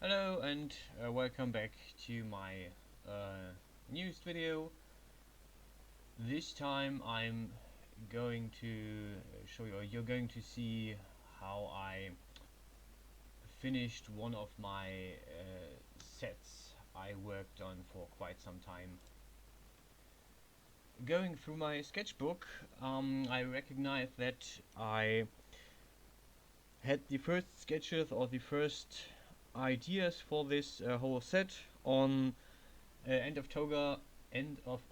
Hello and welcome back to my news video. This time I'm going to show you, or you're going to see how I finished one of my sets I worked on for quite some time. Going through my sketchbook, I recognized that I had the first sketches or the first ideas for this whole set on end of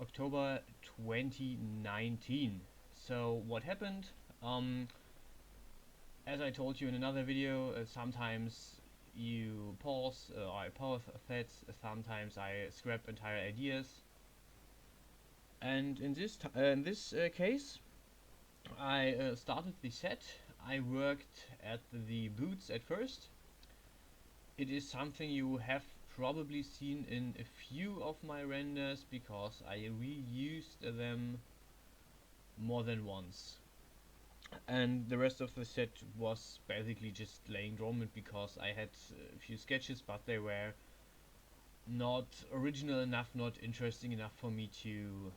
October 2019. So what happened? Um, as I told you in another video, sometimes you pause, I pause sets. Sometimes I scrap entire ideas. And in this case, I started the set. I worked at the boots at first. It is something you have probably seen in a few of my renders because I reused them more than once. And the rest of the set was basically just laying dormant because I had a few sketches, but they were not original enough, not interesting enough for me to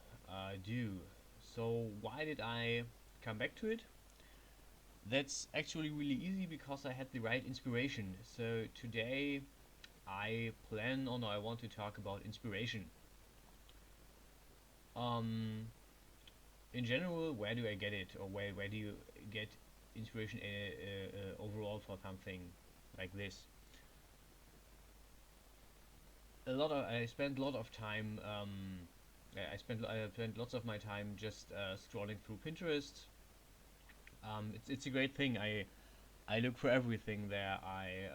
do. So why did I come back to it? That's actually really easy because I had the right inspiration. So today I want to talk about inspiration. Um, in general, where do I get it, or where do you get inspiration overall for something like this? I spent a lot of time. I spent lots of my time just scrolling through Pinterest. It's a great thing. I look for everything there. I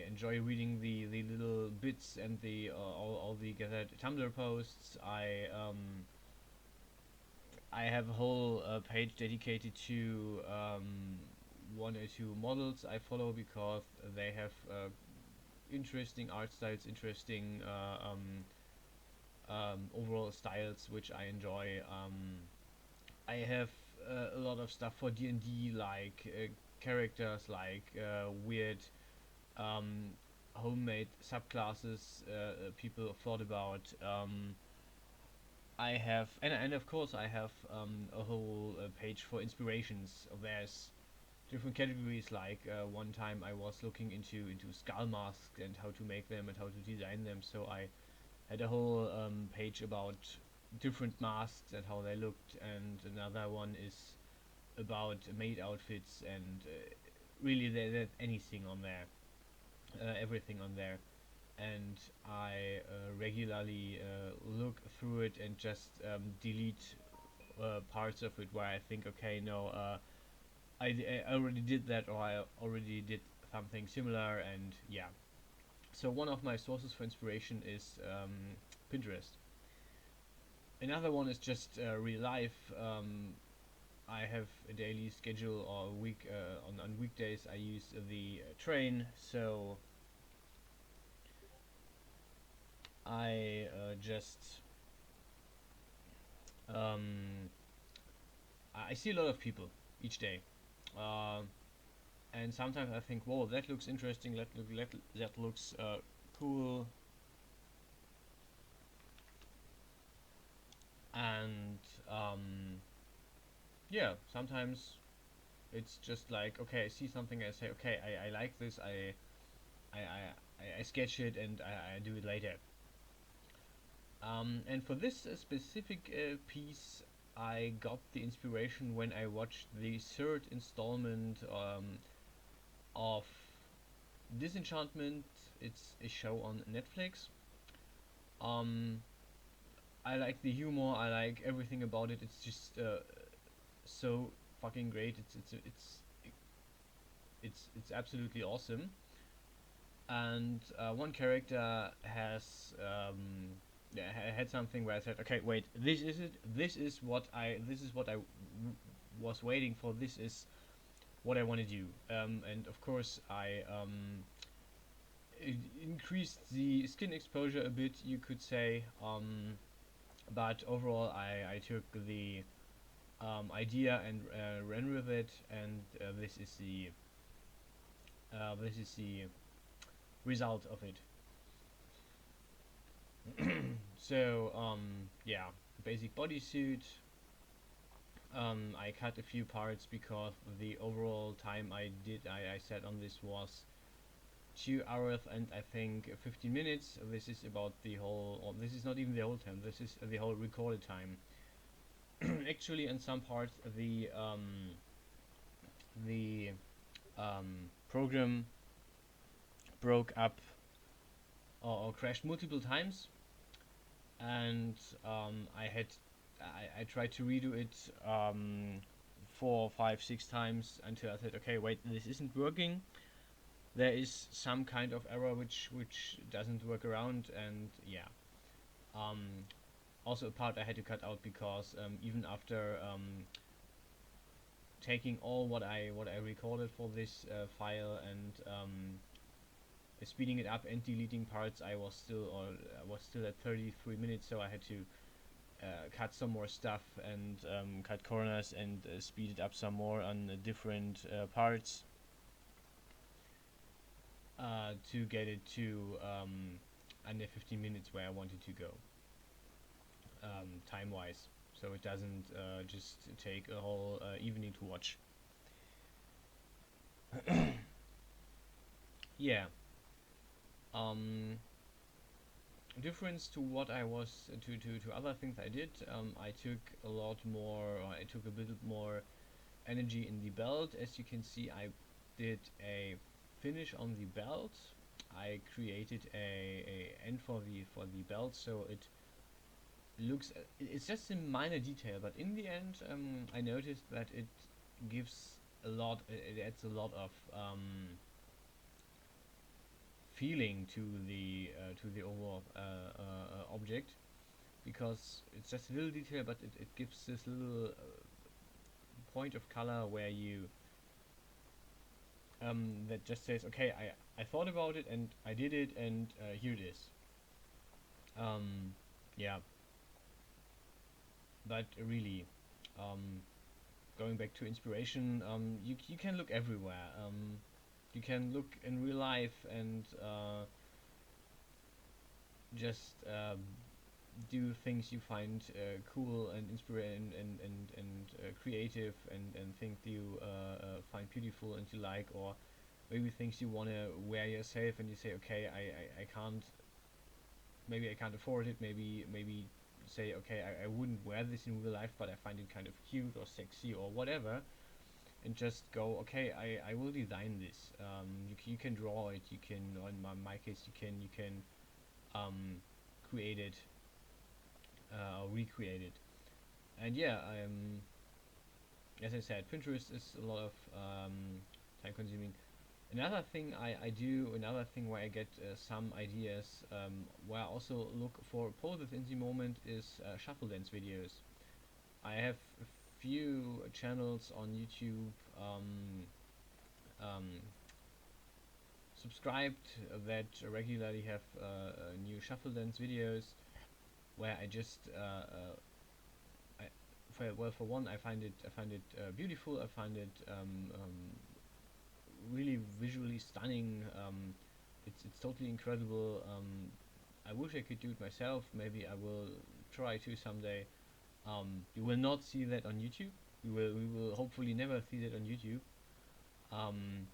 enjoy reading the little bits and the all the gathered Tumblr posts. I have a whole page dedicated to one or two models I follow because they have interesting art styles, interesting overall styles which I enjoy. I have a lot of stuff for D&D, like characters, like weird um, homemade subclasses people thought about. I have, and of course, I have a whole page for inspirations. There's different categories. Like one time, I was looking into skull masks and how to make them and how to design them. So I had a whole page about different masks and how they looked, and another one is about maid outfits and really there's anything on there, everything on there. And I regularly look through it and just delete parts of it where I think, okay, no, I already did that, or I already did something similar, and yeah. So one of my sources for inspiration is Pinterest. Another one is just real life. I have a daily schedule, or a week on weekdays I use the train, so I just um, I see a lot of people each day, uh, and sometimes I think, whoa, that looks interesting. That looks cool, and yeah, sometimes it's just like, okay, I see something, I say, okay, I like this, I sketch it and I do it later. And for this specific piece, I got the inspiration when I watched the third installment of Disenchantment. It's a show on Netflix. Um, I like the humor. I like everything about it. It's just so fucking great. It's absolutely awesome. And one character has yeah, had something where I said, okay, wait, this is it. This is what I was waiting for. This is what I want to do. And of course, I increased the skin exposure a bit, you could say. But overall, I took the idea and ran with it, and this is the result of it. So yeah, basic bodysuit. I cut a few parts because the overall time I set on this was 2 hours and I think 15 minutes. This is about the whole, or this is not even the whole time. This is the whole recorded time. Actually, in some parts, the program broke up or crashed multiple times, and I tried to redo it 4, 5, 6 times until I said, okay, wait, this isn't working. There is some kind of error which doesn't work around, and yeah. Um, Also, a part I had to cut out because even after taking all what I recorded for this file and speeding it up and deleting parts, I was still at 33 minutes, so I had to cut some more stuff and cut corners and speed it up some more on different parts to get it to under 15 minutes where I wanted to go time wise, so it doesn't just take a whole evening to watch. Yeah. Um, Difference to what I was to other things I did. I took a lot more. Or I took a bit more energy in the belt. As you can see, I did a finish on the belt. I created a end for the belt, so it looks. It's just a minor detail, but in the end, I noticed that it gives a lot. It adds a lot of feeling to the overall object, because it's just a little detail, but it gives this little point of color where you that just says, okay, I thought about it and I did it, and here it is. Yeah, but really, um, going back to inspiration, you can look everywhere. You can look in real life and just do things you find cool and creative, and things you find beautiful and you like, or maybe things you want to wear yourself and you say, okay, I can't, maybe I can't afford it, maybe say, okay, I wouldn't wear this in real life, but I find it kind of cute or sexy or whatever, and just go, okay, I will design this. You can draw it, you can, or in my case, you can create it or recreate it. And yeah, as I said, Pinterest is a lot of time consuming. Another thing where I get some ideas, where I also look for poses in the moment, is shuffle dance videos. I have a few channels on YouTube um, subscribed that regularly have new shuffle dance videos, where I just for one, I find it beautiful. I find it really visually stunning. It's totally incredible. I wish I could do it myself. Maybe I will try to someday. You will not see that on YouTube. We will hopefully never see that on YouTube. Um,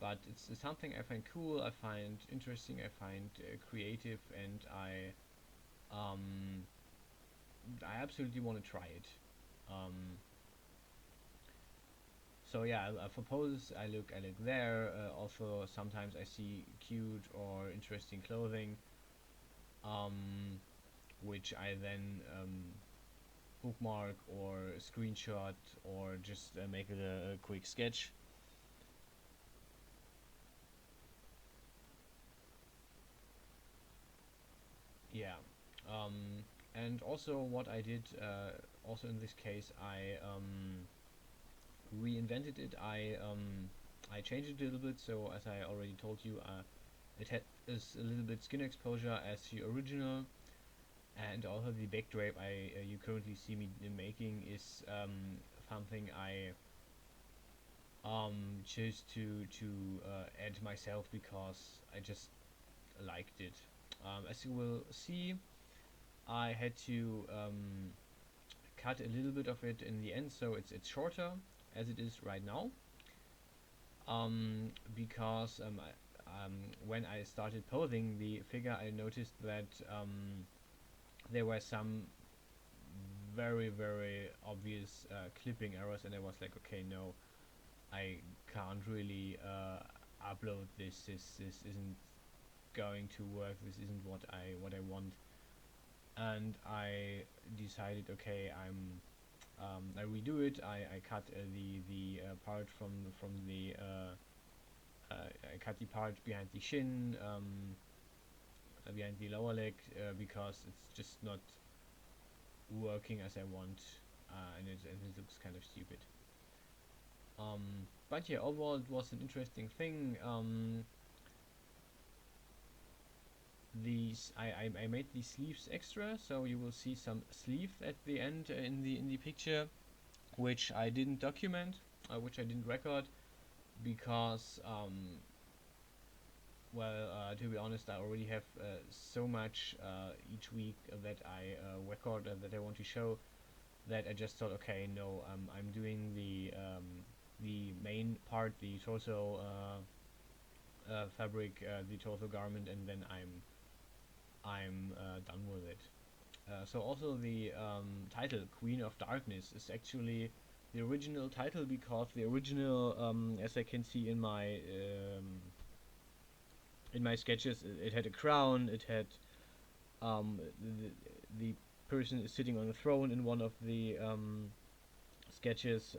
but it's something I find cool. I find interesting. I find creative, and um, I absolutely want to try it. Um, so yeah, for poses, I look there. Also, sometimes I see cute or interesting clothing, um, which I then bookmark or screenshot, or just make it a quick sketch. Yeah. And also, what I did, also in this case, I reinvented it. I changed it a little bit. So as I already told you, it had is a little bit skin exposure as the original, and also the back drape you currently see me making is something just to add myself because I just liked it. As you will see, I had to cut a little bit of it in the end, so it's shorter as it is right now. Because when I started posing the figure, I noticed that there were some very obvious clipping errors, and I was like, okay, no, I can't really upload this. This isn't going to work. This isn't what I want. And I decided, okay, I redo it. I cut the part from the I cut the part behind the shin, behind the lower leg, because it's just not working as I want, and it looks kind of stupid. But yeah, overall it was an interesting thing. These I made these sleeves extra, so you will see some sleeve at the end in the picture, which I didn't document, which I didn't record because to be honest, I already have so much each week that I record that I want to show, that I just thought, okay, no, I'm doing the main part, the torso fabric, the torso garment, and then I'm done with it. So also the title Queen of Darkness is actually the original title, because the original, as I can see in my sketches, it had a crown. It had the person is sitting on a throne in one of the sketches.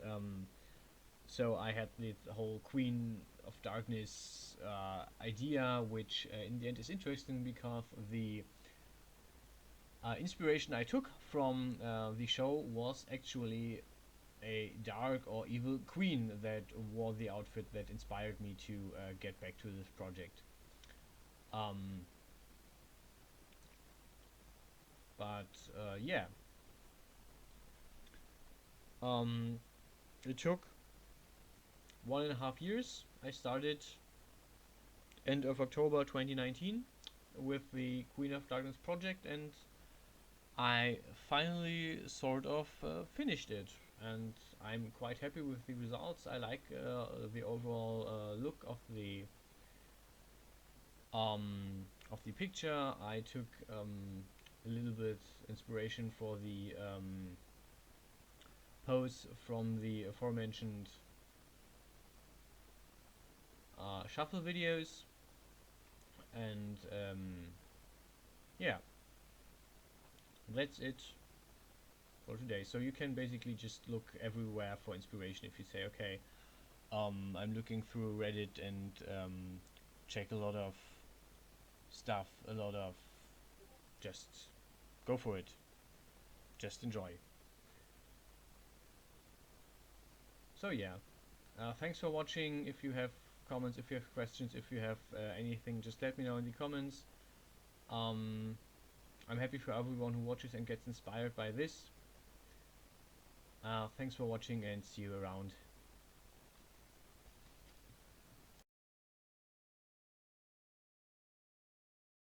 So I had the whole Queen of Darkness idea, which in the end is interesting because the inspiration I took from the show was actually a dark or evil queen that wore the outfit that inspired me to get back to this project. Um, but yeah, um, it took 1.5 years. I started end of October 2019 with the Queen of Darkness project, and I finally sort of finished it, and I'm quite happy with the results. I like the overall look of the picture. I took a little bit inspiration for the pose from the aforementioned shuffle videos, and yeah, that's it for today. So you can basically just look everywhere for inspiration. If you say, okay, I'm looking through Reddit and check a lot of stuff, a lot of, just go for it, just enjoy. So yeah, thanks for watching. If you have comments, if you have questions, if you have anything, just let me know in the comments. um, I'm happy for everyone who watches and gets inspired by this. Thanks for watching, and see you around.